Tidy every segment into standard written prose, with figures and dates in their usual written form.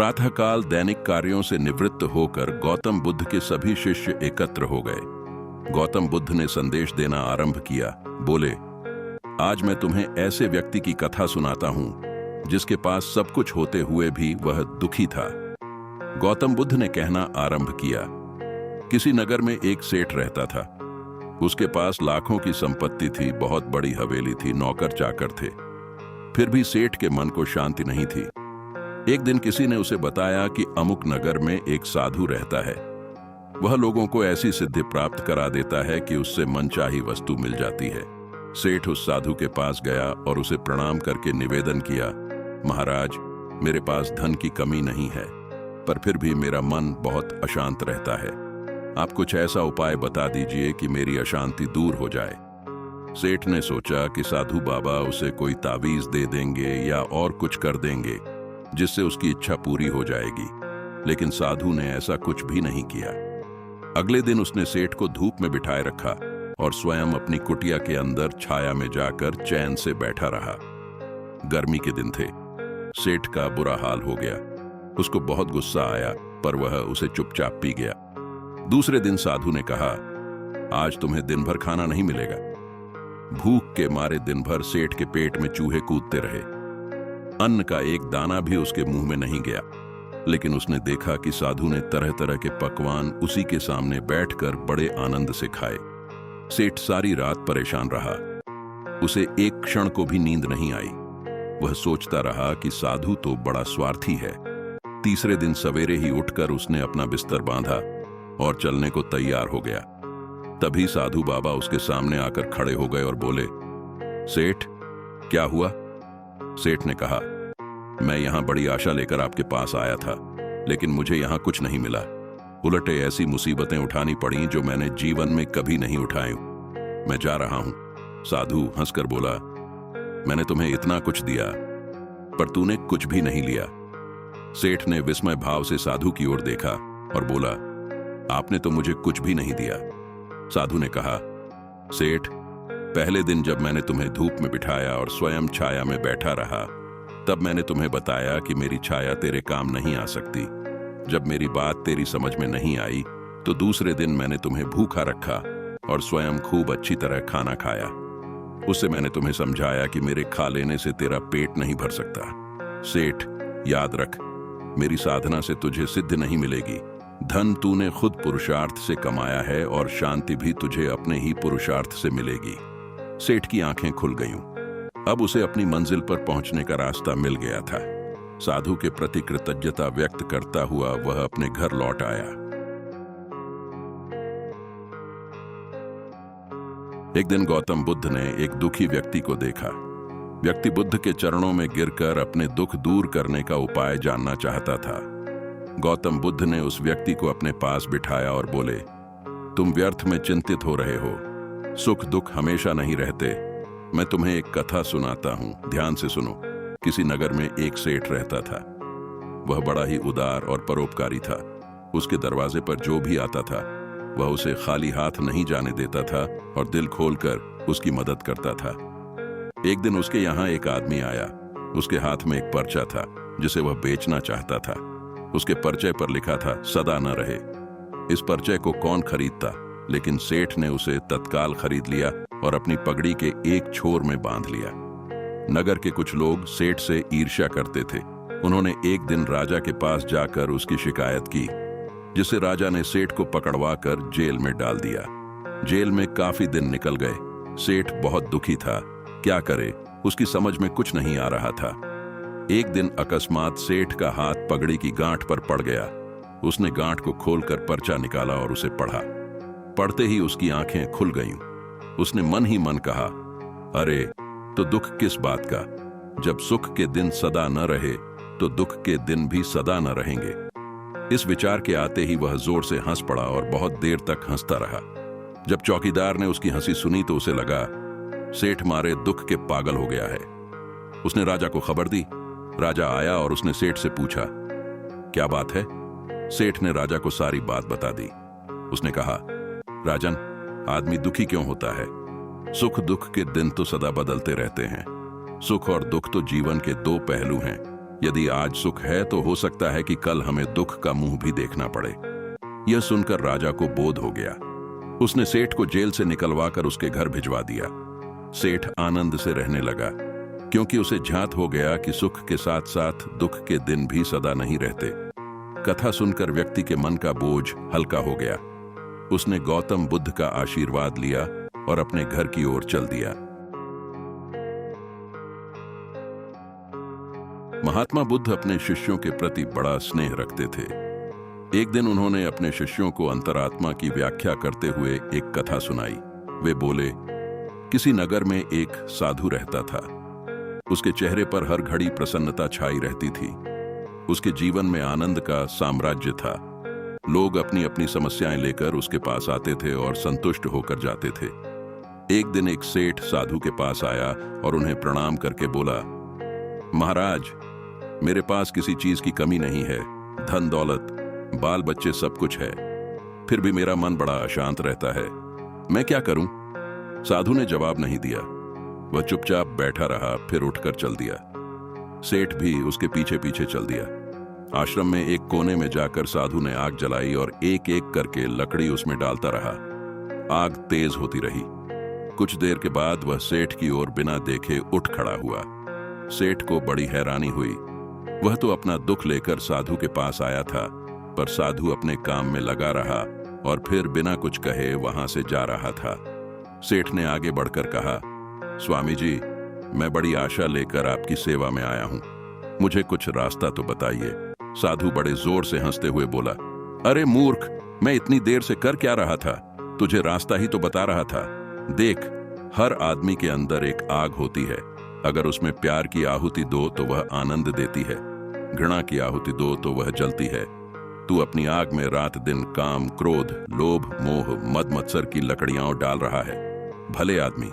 प्रातःकाल दैनिक कार्यों से निवृत्त होकर गौतम बुद्ध के सभी शिष्य एकत्र हो गए। गौतम बुद्ध ने संदेश देना आरंभ किया। बोले, आज मैं तुम्हें ऐसे व्यक्ति की कथा सुनाता हूं जिसके पास सब कुछ होते हुए भी वह दुखी था। गौतम बुद्ध ने कहना आरंभ किया, किसी नगर में एक सेठ रहता था। उसके पास लाखों की संपत्ति थी, बहुत बड़ी हवेली थी, नौकर चाकर थे। फिर भी सेठ के मन को शांति नहीं थी। एक दिन किसी ने उसे बताया कि अमुक नगर में एक साधु रहता है। वह लोगों को ऐसी सिद्धि प्राप्त करा देता है कि उससे मनचाही वस्तु मिल जाती है। सेठ उस साधु के पास गया और उसे प्रणाम करके निवेदन किया, महाराज, मेरे पास धन की कमी नहीं है, पर फिर भी मेरा मन बहुत अशांत रहता है। आप कुछ ऐसा उपाय बता दीजिए कि मेरी अशांति दूर हो जाए। सेठ ने सोचा कि साधु बाबा उसे कोई तावीज दे देंगे या और कुछ कर देंगे जिससे उसकी इच्छा पूरी हो जाएगी, लेकिन साधु ने ऐसा कुछ भी नहीं किया। अगले दिन उसने सेठ को धूप में बिठाए रखा और स्वयं अपनी कुटिया के अंदर छाया में जाकर चैन से बैठा रहा। गर्मी के दिन थे। सेठ का बुरा हाल हो गया। उसको बहुत गुस्सा आया, पर वह उसे चुपचाप पी गया। दूसरे दिन साधु ने कहा, आज तुम्हें दिन भर खाना नहीं मिलेगा। भूख के मारे दिन भर सेठ के पेट में चूहे कूदते रहे। अन्न का एक दाना भी उसके मुंह में नहीं गया, लेकिन उसने देखा कि साधु ने तरह तरह के पकवान उसी के सामने बैठकर बड़े आनंद से खाए। सेठ सारी रात परेशान रहा। उसे एक क्षण को भी नींद नहीं आई। वह सोचता रहा कि साधु तो बड़ा स्वार्थी है। तीसरे दिन सवेरे ही उठकर उसने अपना बिस्तर बांधा और चलने को तैयार हो गया। तभी साधु बाबा उसके सामने आकर खड़े हो गए और बोले, सेठ, क्या हुआ? सेठ ने कहा, मैं यहां बड़ी आशा लेकर आपके पास आया था, लेकिन मुझे यहां कुछ नहीं मिला। उलटे ऐसी मुसीबतें उठानी पड़ी जो मैंने जीवन में कभी नहीं उठाई। मैं जा रहा हूं। साधु हंसकर बोला, मैंने तुम्हें इतना कुछ दिया, पर तूने कुछ भी नहीं लिया। सेठ ने विस्मय भाव से साधु की ओर देखा और बोला, आपने तो मुझे कुछ भी नहीं दिया। साधु ने कहा, सेठ, पहले दिन जब मैंने तुम्हें धूप में बिठाया और स्वयं छाया में बैठा रहा, तब मैंने तुम्हें बताया कि मेरी छाया तेरे काम नहीं आ सकती। जब मेरी बात तेरी समझ में नहीं आई, तो दूसरे दिन मैंने तुम्हें भूखा रखा और स्वयं खूब अच्छी तरह खाना खाया। उससे मैंने तुम्हें समझाया कि मेरे खा लेने से तेरा पेट नहीं भर सकता। सेठ, याद रख, मेरी साधना से तुझे सिद्धि नहीं मिलेगी। धन तूने खुद पुरुषार्थ से कमाया है और शांति भी तुझे अपने ही पुरुषार्थ से मिलेगी। सेठ की आंखें खुल गईं। अब उसे अपनी मंजिल पर पहुंचने का रास्ता मिल गया था। साधु के प्रति कृतज्ञता व्यक्त करता हुआ वह अपने घर लौट आया। एक दिन गौतम बुद्ध ने एक दुखी व्यक्ति को देखा। व्यक्ति बुद्ध के चरणों में गिरकर अपने दुख दूर करने का उपाय जानना चाहता था। गौतम बुद्ध ने उस व्यक्ति को अपने पास बिठाया और बोले, तुम व्यर्थ में चिंतित हो रहे हो। सुख दुख हमेशा नहीं रहते। मैं तुम्हें एक कथा सुनाता हूं, ध्यान से सुनो। किसी नगर में एक सेठ रहता था। वह बड़ा ही उदार और परोपकारी था। उसके दरवाजे पर जो भी आता था, वह उसे खाली हाथ नहीं जाने देता था और दिल खोलकर उसकी मदद करता था। एक दिन उसके यहाँ एक आदमी आया। उसके हाथ में एक पर्चा था जिसे वह बेचना चाहता था। उसके पर्चे पर लिखा था, सदा न रहे। इस पर्चे को कौन खरीदता, लेकिन सेठ ने उसे तत्काल खरीद लिया और अपनी पगड़ी के एक छोर में बांध लिया। नगर के कुछ लोग सेठ से ईर्ष्या करते थे। उन्होंने एक दिन राजा के पास जाकर उसकी शिकायत की, जिससे राजा ने सेठ को पकड़वाकर जेल में डाल दिया। जेल में काफी दिन निकल गए। सेठ बहुत दुखी था। क्या करे, उसकी समझ में कुछ नहीं आ रहा था। एक दिन अकस्मात सेठ का हाथ पगड़ी की गांठ पर पड़ गया। उसने गांठ को खोलकर पर्चा निकाला और उसे पढ़ा। पढ़ते ही उसकी आंखें खुल गईं। उसने मन ही मन कहा, अरे, तो दुख किस बात का? जब सुख के दिन सदा न रहे, तो दुख के दिन भी सदा न रहेंगे। इस विचार के आते ही वह जोर से हंस पड़ा और बहुत देर तक हंसता रहा। जब चौकीदार ने उसकी हंसी सुनी तो उसे लगा, सेठ मारे दुख के पागल हो गया है। उसने राजा को खबर दी। राजा आया और उसने सेठ से पूछा, क्या बात है? सेठ ने राजा को सारी बात बता दी। उसने कहा, राजन, आदमी दुखी क्यों होता है? सुख दुख के दिन तो सदा बदलते रहते हैं। सुख और दुख तो जीवन के दो पहलू हैं। यदि आज सुख है तो हो सकता है कि कल हमें दुख का मुंह भी देखना पड़े। यह सुनकर राजा को बोध हो गया। उसने सेठ को जेल से निकलवाकर उसके घर भिजवा दिया। सेठ आनंद से रहने लगा, क्योंकि उसे झांत हो गया कि सुख के साथ साथ दुख के दिन भी सदा नहीं रहते। कथा सुनकर व्यक्ति के मन का बोझ हल्का हो गया। उसने गौतम बुद्ध का आशीर्वाद लिया और अपने घर की ओर चल दिया। महात्मा बुद्ध अपने शिष्यों के प्रति बड़ा स्नेह रखते थे। एक दिन उन्होंने अपने शिष्यों को अंतरात्मा की व्याख्या करते हुए एक कथा सुनाई। वे बोले, किसी नगर में एक साधु रहता था। उसके चेहरे पर हर घड़ी प्रसन्नता छाई रहती थी। उसके जीवन में आनंद का साम्राज्य था। लोग अपनी अपनी समस्याएं लेकर उसके पास आते थे और संतुष्ट होकर जाते थे। एक दिन एक सेठ साधु के पास आया और उन्हें प्रणाम करके बोला, महाराज, मेरे पास किसी चीज की कमी नहीं है, धन दौलत, बाल बच्चे सब कुछ है, फिर भी मेरा मन बड़ा अशांत रहता है। मैं क्या करूं? साधु ने जवाब नहीं दिया। वह चुपचाप बैठा रहा, फिर उठकर चल दिया। सेठ भी उसके पीछे पीछे चल दिया। आश्रम में एक कोने में जाकर साधु ने आग जलाई और एक एक करके लकड़ी उसमें डालता रहा। आग तेज होती रही। कुछ देर के बाद वह सेठ की ओर बिना देखे उठ खड़ा हुआ। सेठ को बड़ी हैरानी हुई। वह तो अपना दुख लेकर साधु के पास आया था, पर साधु अपने काम में लगा रहा और फिर बिना कुछ कहे वहां से जा रहा था। सेठ ने आगे बढ़कर कहा, स्वामी जी, मैं बड़ी आशा लेकर आपकी सेवा में आया हूं, मुझे कुछ रास्ता तो बताइए। साधु बड़े जोर से हंसते हुए बोला, अरे मूर्ख, मैं इतनी देर से कर क्या रहा था? तुझे रास्ता ही तो बता रहा था। देख, हर आदमी के अंदर एक आग होती है। अगर उसमें प्यार की आहुति दो तो वह आनंद देती है, घृणा की आहुति दो तो वह जलती है। तू अपनी आग में रात दिन काम, क्रोध, लोभ, मोह, मद मत्सर की लकड़ियां डाल रहा है। भले आदमी,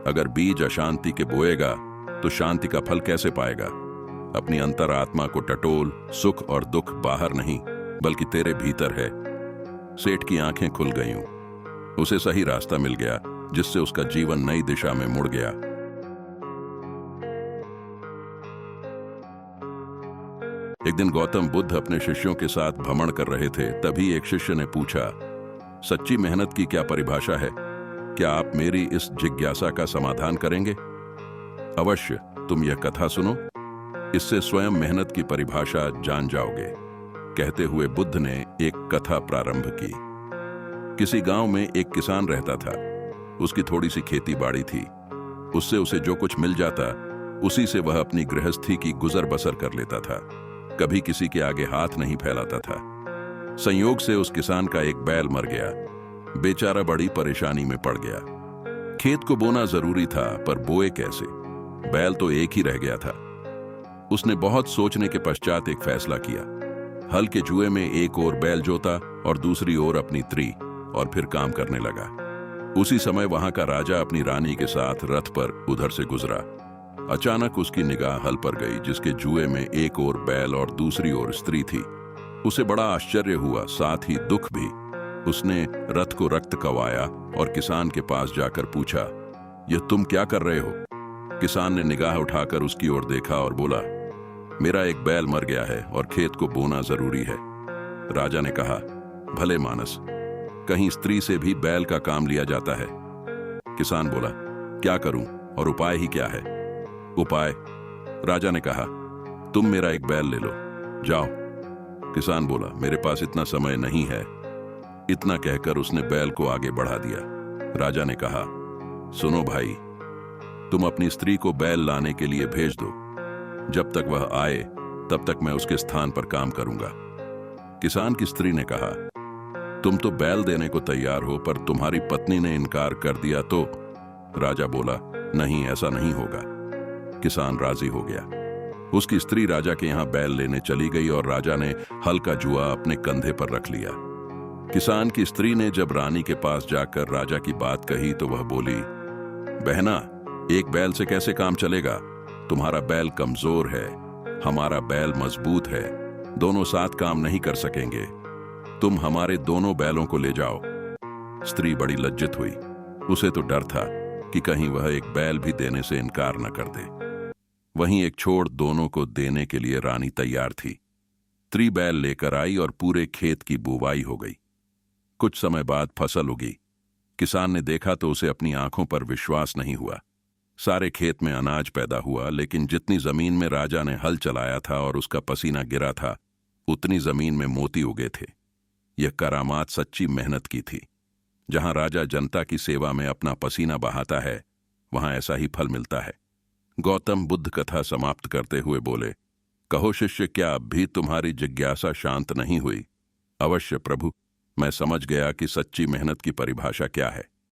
अगर बीज अशांति के बोएगा तो शांति का फल कैसे पाएगा? अपनी अंतरात्मा को टटोल। सुख और दुख बाहर नहीं बल्कि तेरे भीतर है। सेठ की आंखें खुल गईं। उसे सही रास्ता मिल गया, जिससे उसका जीवन नई दिशा में मुड़ गया। एक दिन गौतम बुद्ध अपने शिष्यों के साथ भ्रमण कर रहे थे। तभी एक शिष्य ने पूछा, सच्ची मेहनत की क्या परिभाषा है? क्या आप मेरी इस जिज्ञासा का समाधान करेंगे? अवश्य, तुम यह कथा सुनो, इससे स्वयं मेहनत की परिभाषा जान जाओगे। कहते हुए बुद्ध ने एक कथा प्रारंभ की। किसी गांव में एक किसान रहता था। उसकी थोड़ी सी खेती बाड़ी थी। उससे उसे जो कुछ मिल जाता, उसी से वह अपनी गृहस्थी की गुजर बसर कर लेता था। कभी किसी के आगे हाथ नहीं फैलाता था। संयोग से उस किसान का एक बैल मर गया। बेचारा बड़ी परेशानी में पड़ गया। खेत को बोना जरूरी था, पर बोए कैसे? बैल तो एक ही रह गया था। उसने बहुत सोचने के पश्चात एक फैसला किया। हल के जुए में एक ओर बैल जोता और दूसरी ओर अपनी त्री, और फिर काम करने लगा। उसी समय वहां का राजा अपनी रानी के साथ रथ पर उधर से गुजरा। अचानक उसकी निगाह हल पर गई, जिसके जुए में एक ओर बैल और दूसरी ओर स्त्री थी। उसे बड़ा आश्चर्य हुआ, साथ ही दुख भी। उसने रथ को रक्त कवाया और किसान के पास जाकर पूछा, यह तुम क्या कर रहे हो? किसान ने निगाह उठाकर उसकी ओर देखा और बोला, मेरा एक बैल मर गया है और खेत को बोना जरूरी है। राजा ने कहा, भले मानस, कहीं स्त्री से भी बैल का काम लिया जाता है? किसान बोला, क्या करूं और उपाय ही क्या है? उपाय? राजा ने कहा, तुम मेरा एक बैल ले लो, जाओ। किसान बोला, मेरे पास इतना समय नहीं है। इतना कहकर उसने बैल को आगे बढ़ा दिया। राजा ने कहा, सुनो भाई, तुम अपनी स्त्री को बैल लाने के लिए भेज दो। जब तक वह आए तब तक मैं उसके स्थान पर काम करूंगा। किसान की स्त्री ने कहा, तुम तो बैल देने को तैयार हो, पर तुम्हारी पत्नी ने इनकार कर दिया तो? राजा बोला, नहीं, ऐसा नहीं होगा। किसान राजी हो गया। उसकी स्त्री राजा के यहां बैल लेने चली गई और राजा ने हल का जुआ अपने कंधे पर रख लिया। किसान की स्त्री ने जब रानी के पास जाकर राजा की बात कही तो वह बोली, बहना, एक बैल से कैसे काम चलेगा? तुम्हारा बैल कमजोर है, हमारा बैल मजबूत है, दोनों साथ काम नहीं कर सकेंगे। तुम हमारे दोनों बैलों को ले जाओ। स्त्री बड़ी लज्जित हुई। उसे तो डर था कि कहीं वह एक बैल भी देने से इनकार न कर दे। वहीं एक छोड़ दोनों को देने के लिए रानी तैयार थी। बैल लेकर आई और पूरे खेत की बुवाई हो गई। कुछ समय बाद फसल उगी। किसान ने देखा तो उसे अपनी आंखों पर विश्वास नहीं हुआ। सारे खेत में अनाज पैदा हुआ, लेकिन जितनी जमीन में राजा ने हल चलाया था और उसका पसीना गिरा था, उतनी जमीन में मोती उगे थे। यह करामात सच्ची मेहनत की थी। जहां राजा जनता की सेवा में अपना पसीना बहाता है, वहां ऐसा ही फल मिलता है। गौतम बुद्ध कथा समाप्त करते हुए बोले, कहो शिष्य, क्या अब भी तुम्हारी जिज्ञासा शांत नहीं हुई? अवश्य प्रभु, मैं समझ गया कि सच्ची मेहनत की परिभाषा क्या है।